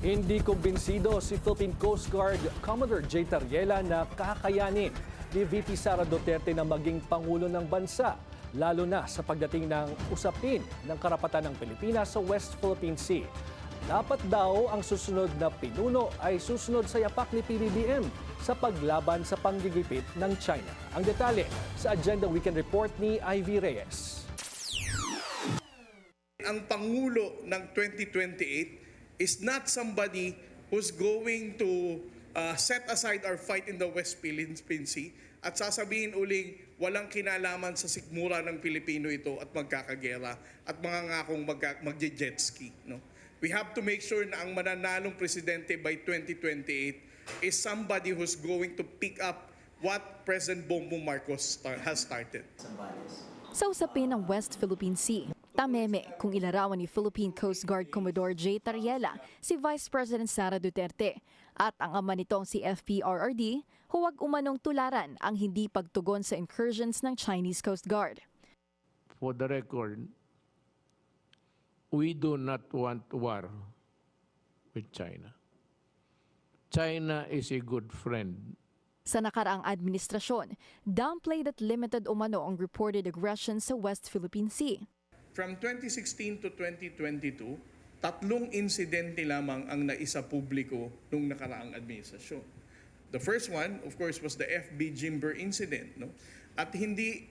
Hindi kumbinsido si Philippine Coast Guard Commodore J. Tariela na kakayanin ni VP Sara Duterte na maging Pangulo ng bansa, lalo na sa pagdating ng usapin ng karapatan ng Pilipinas sa West Philippine Sea. Dapat daw ang susunod na pinuno ay susunod sa yapak ni PBBM sa paglaban sa panggigipit ng China. Ang detalye sa Agenda Weekend Report ni Ivy Reyes. Ang Pangulo ng 2028 is not somebody who's going to set aside our fight in the West Philippine Sea at sasabihin uling walang kinalaman sa sikmura ng Pilipino ito at magkakagera at mangangakong magje-jet ski. No? We have to make sure na ang mananalong presidente by 2028 is somebody who's going to pick up what President Bongbong Marcos has started. Sa usapin ng West Philippine Sea, tameme kung ilarawan ni Philippine Coast Guard Commodore J. Tariela si Vice President Sara Duterte at ang ama nitong si FPRRD, huwag umanong tularan ang hindi pagtugon sa incursions ng Chinese Coast Guard. For the record, we do not want war with China. China is a good friend. Sa nakaraang administrasyon, downplayed at limited umano ang reported aggression sa West Philippine Sea. From 2016 to 2022, 3 insidente lamang ang naisa publiko nung nakaraang administrasyon. The first one, of course, was the FB Jimber incident. No? At hindi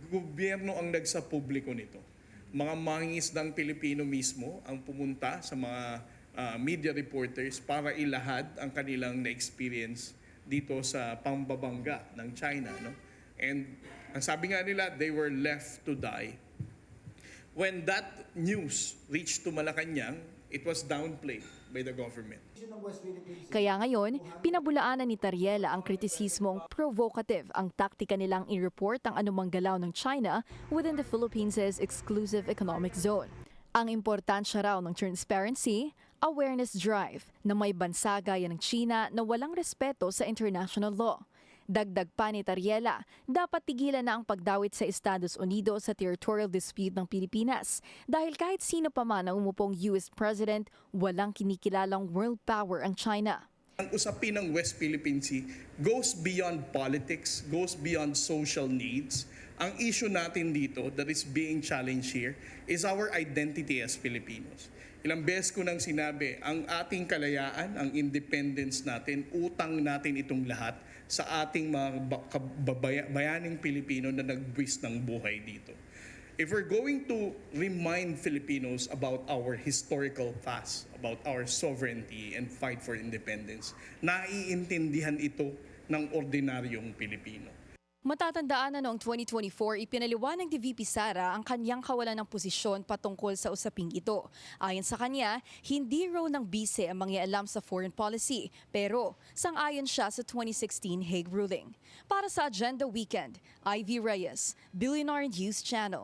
gobyerno ang nagsapubliko nito. Mga mangingisdang Pilipino mismo ang pumunta sa mga media reporters para ilahad ang kanilang na-experience dito sa pambabangga ng China. No? And ang sabi nga nila, they were left to die. When that news reached to Malacanang, it was downplayed by the government. Kaya ngayon, pinabulaanan ni Tariela ang kritisismong provocative ang taktika nilang i-report ang anumang galaw ng China within the Philippines' exclusive economic zone. Ang importansya raw ng transparency, awareness drive na may bansa gaya ng China na walang respeto sa international law. Dagdag pa ni Tariela, dapat tigilan na ang pagdawit sa Estados Unidos sa territorial dispute ng Pilipinas dahil kahit sino pa man ang umupong US President, walang kinikilalang world power ang China. Ang usapin ng West Philippine Sea goes beyond politics, goes beyond social needs. Ang issue natin dito that is being challenged here is our identity as Filipinos. Ilang beses ko nang sinabi, ang ating kalayaan, ang independence natin, utang natin itong lahat sa ating mga bayaning Pilipino na nagbuwis ng buhay dito. If we're going to remind Filipinos about our historical past, about our sovereignty and fight for independence, naiintindihan ito ng ordinaryong Pilipino. Matatandaan na noong 2024, ipinaliwanag ni VP Sara ang kanyang kawalan ng posisyon patungkol sa usaping ito. Ayon sa kanya, hindi raw ng bise ang mangialam sa foreign policy, pero sang-ayon siya sa 2016 Hague ruling. Para sa Agenda Weekend, Ivy Reyes, Billionaire News Channel.